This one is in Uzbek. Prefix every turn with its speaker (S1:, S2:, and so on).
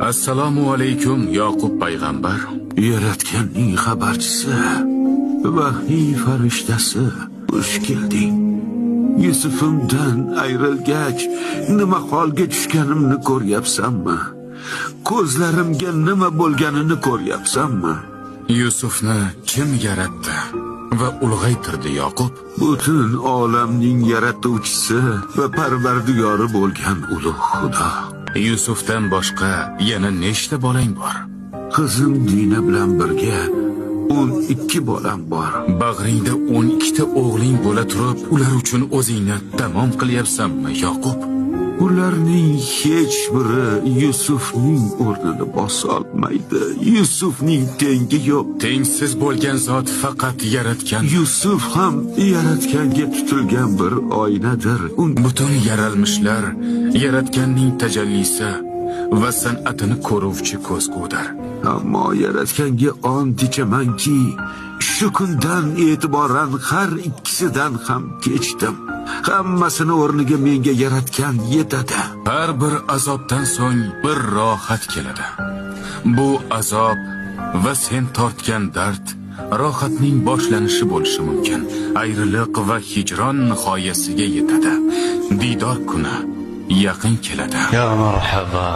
S1: Assalomu alaykum Yoqub payg'ambar.
S2: Yaratganning xabarchisi, vahiy farishtasi, xush kelding. Yusufimdan ayrilgach, nima holga tushganimni ko'ryapsanmi? Ko'zlarimga nima bo'lganini ko'ryapsanmi?
S1: Yusufni kim yaratdi va ulg'aytirdi Yoqub?
S2: Butun olamning yaratuvchisi va parvardigori bo'lgan ulug' Xudo.
S1: Yusufdan boshqa yana nechta bolang bor?
S2: Qizim Dina bilan birga 12 bolam bor.
S1: Bag'ringda 12 ta o'g'ling bo'la turib, ular uchun o'zingni tamom qilyapsanmi, Yoqub?
S2: Ularning hech biri Yusufning o'rnini bosolmaydi. Yusufning tengi yo'q.
S1: Tengsiz bo'lgan zot faqat yaratgan.
S2: Yusuf ham yaratganga tutilgan bir oynadir.
S1: Butun yaralmishlar yaratganning tajallisi va san'atini ko'ruvchi ko'zgudir.
S2: Ammo yaratganga ont ichamanki, shu kundan e'tiboran har ikkisidan ham kechdim. Hammasini o'rniga menga yaratgan yetadi.
S1: Har bir azobdan so'ng bir rohat keladi. Bu azob va sen tortgan dard rohatning boshlanishi bo'lishi mumkin. Ayriliq va hijron nihoyasiga yetadi. Didor kuni yaqin keladi.
S3: Ya marhaba.